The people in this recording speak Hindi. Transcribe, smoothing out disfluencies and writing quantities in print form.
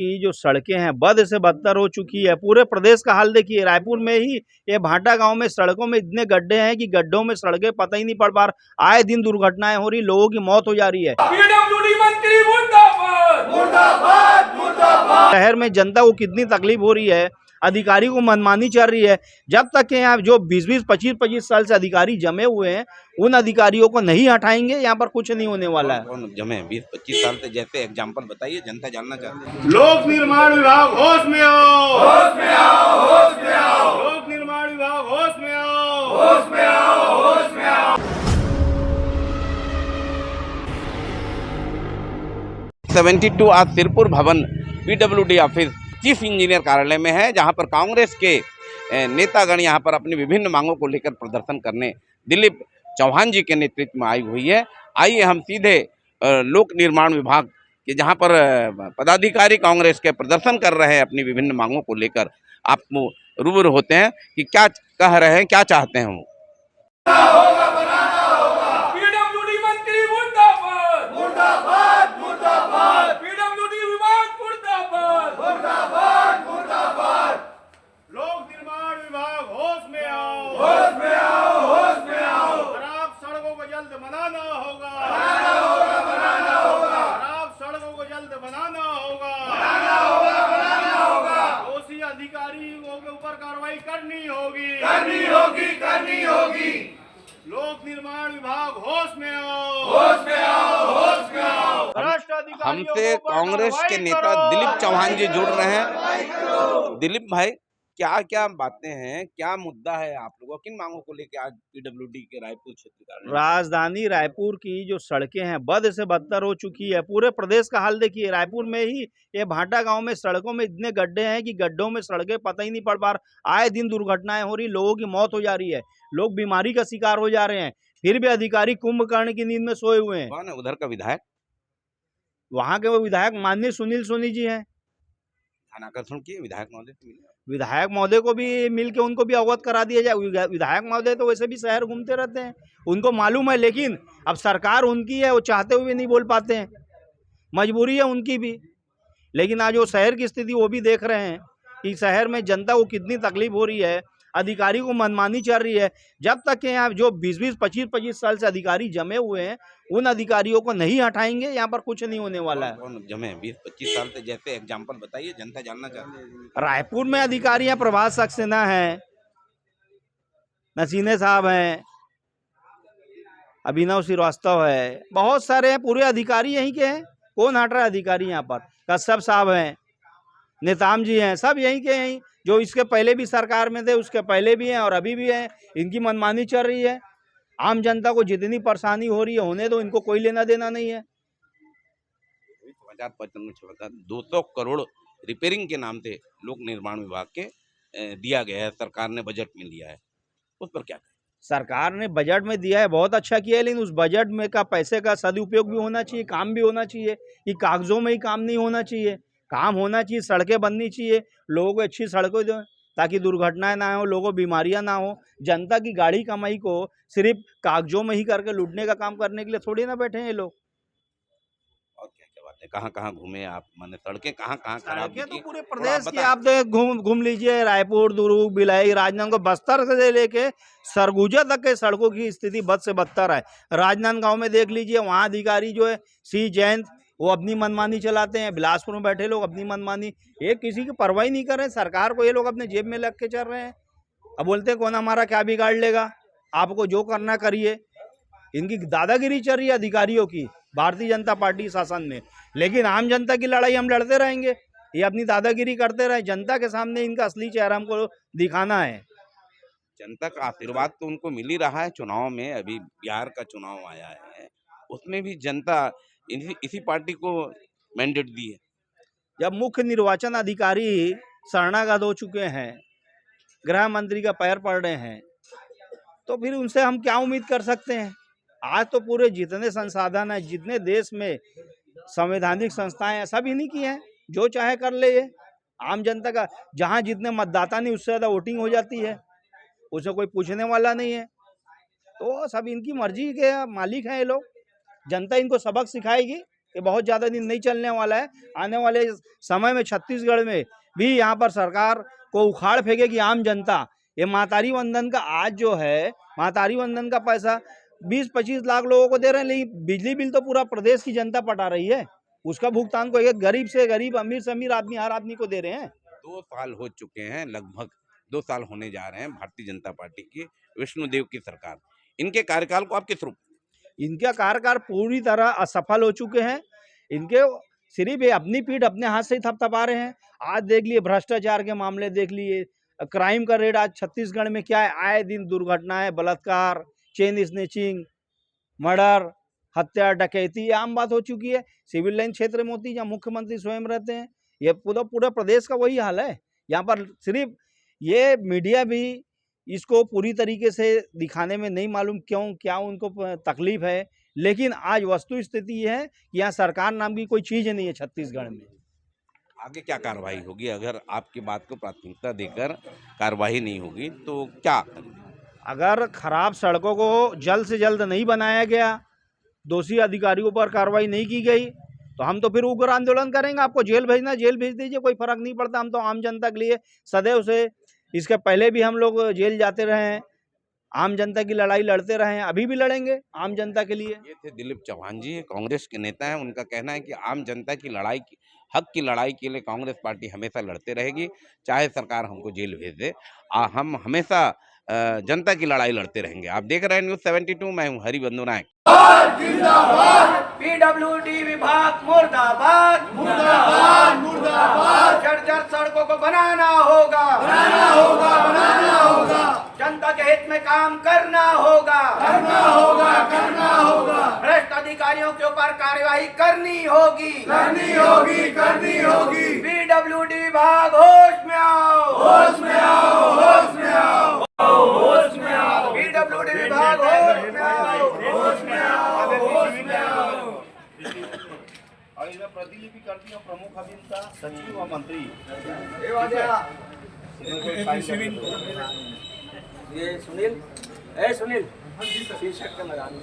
की जो सड़कें हैं बद से बदतर हो चुकी है। पूरे प्रदेश का हाल देखिए, रायपुर में ही ये भाटा गांव में सड़कों में इतने गड्ढे हैं कि गड्ढों में सड़कें पता ही नहीं पड़ पा रहा। आए दिन दुर्घटनाएं हो रही, लोगों की मौत हो जा रही है। पीडब्ल्यूडी मंत्री मुर्दाबाद मुर्दाबाद मुर्दाबाद। शहर में जनता को कितनी तकलीफ हो रही है, अधिकारी को मनमानी चल रही है। जब तक के यहाँ जो 20-20, 25-25 साल से अधिकारी जमे हुए हैं, उन अधिकारियों को नहीं हटाएंगे, यहाँ पर कुछ नहीं होने वाला है। कौन जमे 20-25 साल से, जैसे एग्जाम्पल बताइए, जनता जानना चाहती है। लोक निर्माण विभाग होश में आओ, होश में आओ, होश में आओ। लोक निर्माण विभाग होश में आओ, होश में आओ, होश में आओ। 72 आज सिरपुर भवन पीडब्ल्यूडी ऑफिस चीफ इंजीनियर कार्यालय में है, जहां पर कांग्रेस के नेतागण यहां पर अपनी विभिन्न मांगों को लेकर प्रदर्शन करने दिलीप चौहान जी के नेतृत्व में आई हुई है। आइए हम सीधे लोक निर्माण विभाग के जहां पर पदाधिकारी कांग्रेस के प्रदर्शन कर रहे हैं अपनी विभिन्न मांगों को लेकर, आप रूबरू होते हैं कि क्या कह रहे हैं, क्या चाहते हैं वो। पीडब्ल्यूडी मंत्री मुर्दाबाद मुर्दाबाद मुर्दाबाद। पीडब्ल्यूडी विभाग मुर्दाबाद मुर्दाबाद मुर्दाबाद। लोक निर्माण विभाग होश में आओ, होश में आओ, होश में आओ। खराब सड़कों को जल्द बनाना होगा, बनाना होगा, बनाना होगा, खराब सड़कों को जल्द बनाना होगा, बनाना होगा, बनाना होगा। दोषी अधिकारियों के ऊपर कार्रवाई करनी होगी, करनी होगी, करनी होगी। लोक निर्माण विभाग होश में आओ, होश में आओ, होश में आओ। भ्रष्ट अधिकारियों हमसे के ऊपर कांग्रेस के कार्रवाई नेता करो। दिलीप चौहान जी जुड़ रहे हैं। दिलीप भाई, क्या क्या बातें हैं, क्या मुद्दा है आप लोगों, किन मांगों को लेकर आज पीडब्ल्यूडी के रायपुर क्षेत्र कार्यालय? राजधानी रायपुर की जो सड़कें हैं बद से बदतर हो चुकी है। पूरे प्रदेश का हाल देखिए, रायपुर में ही ये भाटा गांव में सड़कों में इतने गड्ढे हैं कि गड्ढों में सड़कें पता ही नहीं पड़ पा रहा। आए दिन दुर्घटनाएं हो रही, लोगों की मौत हो जा रही है, लोग बीमारी का शिकार हो जा रहे हैं। फिर भी अधिकारी कुंभकर्ण की नींद में सोए हुए हैं। कौन है उधर का विधायक? वहां के वो विधायक माननीय सुनील सोनी जी हैं। ध्यान आकर्षण किए विधायक महोदय से मिले? विधायक महोदय को भी मिलके उनको भी अवगत करा दिया जाए। विधायक महोदय तो वैसे भी शहर घूमते रहते हैं, उनको मालूम है, लेकिन अब सरकार उनकी है, वो चाहते हुए नहीं बोल पाते हैं, मजबूरी है उनकी भी। लेकिन आज वो शहर की स्थिति वो भी देख रहे हैं कि शहर में जनता को कितनी तकलीफ हो रही है, अधिकारी को मनमानी चल रही है। जब तक के यहाँ जो 20-20, 25-25 साल से अधिकारी जमे हुए हैं, उन अधिकारियों को नहीं हटाएंगे, यहाँ पर कुछ नहीं होने वाला है। कौन जमे 20-25 साल से, जैसे एग्जाम्पल बताइए, जनता जानना चाहती है। रायपुर में अधिकारी हैं, प्रभात सक्सेना है, नसीने साहब हैं, अभिनव श्रीवास्तव है, बहुत सारे हैं, पूरे अधिकारी यहीं के हैं। कौन हट रहा है अधिकारी यहाँ पर? कश्यप साहब हैं, नेताम जी हैं, सब यहीं के हैं, जो इसके पहले भी सरकार में थे, उसके पहले भी हैं और अभी भी हैं। इनकी मनमानी चल रही है। आम जनता को जितनी परेशानी हो रही है होने दो, इनको कोई लेना देना नहीं है। समाचार पत्र में छपा 200 करोड़ रिपेयरिंग के नाम से लोक निर्माण विभाग के दिया गया है, सरकार ने बजट में दिया है, उस पर क्या? सरकार ने बजट में दिया है, बहुत अच्छा किया है, लेकिन उस बजट में का पैसे का सदुपयोग भी होना चाहिए, काम भी होना चाहिए। कि कागजों में ही काम नहीं होना चाहिए, काम होना चाहिए, सड़कें बननी चाहिए, लोगों को अच्छी सड़कें दें ताकि दुर्घटनाएं ना हो, लोगों को बीमारियां ना हो। जनता की गाड़ी कमाई को सिर्फ कागजों में ही करके लूटने का काम करने के लिए थोड़ी ना बैठे हैं ये लोग। और क्या क्या बात है, कहाँ कहाँ घूमे आप, माने सड़कें कहाँ कहाँ खराब सड़कें तो दिखी? पूरे थोड़ा प्रदेश की बताएं। आप घूम लीजिए, रायपुर, दुर्ग, भिलाई, राजनांदगांव, बस्तर से लेके सरगुजा तक के सड़कों की स्थिति बद से बदतर है। राजनांदगांव में देख लीजिए, वहाँ अधिकारी जो है सी जयंत, वो अपनी मनमानी चलाते हैं। बिलासपुर में बैठे लोग अपनी मनमानी, ये किसी की परवाही नहीं कर रहे हैं। सरकार को ये लोग अपने जेब में लग के चल रहे हैं। अब बोलते हैं कौन हमारा क्या बिगाड़ लेगा, आपको जो करना करिए। इनकी दादागिरी चल रही है अधिकारियों की, भारतीय जनता पार्टी शासन में। लेकिन आम जनता की लड़ाई हम लड़ते रहेंगे, ये अपनी दादागिरी करते रहे। जनता के सामने इनका असली चेहरा हमको दिखाना है। जनता का आशीर्वाद तो उनको मिल ही रहा है। चुनाव में अभी बिहार का चुनाव आया है, उसमें भी जनता इसी पार्टी को मैंडेट दी है। जब मुख्य निर्वाचन अधिकारी शरणागत हो चुके हैं, गृह मंत्री का पैर पड़ रहे हैं, तो फिर उनसे हम क्या उम्मीद कर सकते हैं? आज तो पूरे जितने संसाधन हैं, जितने देश में संवैधानिक संस्थाएं हैं, सब इन्हीं की हैं। जो चाहे कर ले ये। आम जनता का जहां जितने मतदाता नहीं, उससे ज़्यादा वोटिंग हो जाती है, उसे कोई पूछने वाला नहीं है। तो सब इनकी मर्जी के मालिक हैं ये लोग। जनता इनको सबक सिखाएगी, ये बहुत ज़्यादा दिन नहीं चलने वाला है। आने वाले समय में छत्तीसगढ़ में भी यहाँ पर सरकार को उखाड़ फेंकेगी आम जनता। ये मातारी वंदन का आज जो है, मातारी वंदन का पैसा 20-25 लाख लोगों को दे रहे हैं, लेकिन बिजली बिल तो पूरा प्रदेश की जनता पटा रही है। उसका भुगतान को एक गरीब से गरीब, अमीर से अमीर आदमी, हर आदमी को दे रहे हैं। 2 साल हो चुके हैं, लगभग 2 साल होने जा रहे हैं भारतीय जनता पार्टी की, विष्णुदेव की सरकार। इनके कार्यकाल को आप किस रूप? इनका कार्यकाल पूरी तरह असफल हो चुके हैं। इनके सिर्फ ये अपनी पीठ अपने हाथ से ही थपथपा रहे हैं। आज देख लिए भ्रष्टाचार के मामले, देख लिए क्राइम का रेट आज छत्तीसगढ़ में क्या है। आए दिन दुर्घटनाएं, बलात्कार, चेन स्नेचिंग, मर्डर, हत्या, डकैती ये आम बात हो चुकी है। सिविल लाइन क्षेत्र में होती है, जहाँ मुख्यमंत्री स्वयं रहते हैं। ये पूरा प्रदेश का वही हाल है। यहाँ पर सिर्फ ये मीडिया भी इसको पूरी तरीके से दिखाने में नहीं मालूम क्या उनको तकलीफ है, लेकिन आज वस्तु स्थिति ये है कि यहाँ सरकार नाम की कोई चीज़ नहीं है छत्तीसगढ़ में। आगे क्या कार्रवाई होगी अगर आपकी बात को प्राथमिकता देकर कार्रवाई नहीं होगी तो क्या करेंगे? अगर खराब सड़कों को जल्द से जल्द नहीं बनाया गया, दोषी अधिकारियों पर कार्रवाई नहीं की गई, तो हम तो फिर उग्र आंदोलन करेंगे। आपको जेल भेजना, जेल भेज दीजिए, कोई फर्क नहीं पड़ता। हम तो आम जनता के लिए सदैव से, इसके पहले भी हम लोग जेल जाते रहे हैं, आम जनता की लड़ाई लड़ते रहे हैं, अभी भी लड़ेंगे आम जनता के लिए। ये थे दिलीप चौहान जी, कांग्रेस के नेता हैं। उनका कहना है कि आम जनता की लड़ाई, हक की लड़ाई के लिए कांग्रेस पार्टी हमेशा लड़ते रहेगी, चाहे सरकार हमको जेल भेज दे। हम हमेशा जनता की लड़ाई लड़ते रहेंगे। आप देख रहे हैं न्यूज़ 72, मैं हूँ हरिबंधु नायक। पीडब्ल्यूडी विभाग मुर्दाबाद, मुर्दाबाद मुर्दाबाद। जर्जर सड़कों को बनाना होगा, बनाना होगा, बनाना होगा, जनता के हित में काम करना होगा, करना होगा, करना होगा, भ्रष्ट अधिकारियों के ऊपर कार्यवाही करनी होगी, करनी होगी, करनी होगी। पीडब्ल्यूडी विभाग होश में आओ, होश में आओ, होश में आओ, होश में आओ। पीडब्ल्यूडी विभाग होश में आओ, होश में आओ, होश में आओ। और इसमें प्रतिलिपि करती है प्रमुख अभियंता, सचिव व मंत्री। ये सुनील, शीर्षक का लगाना।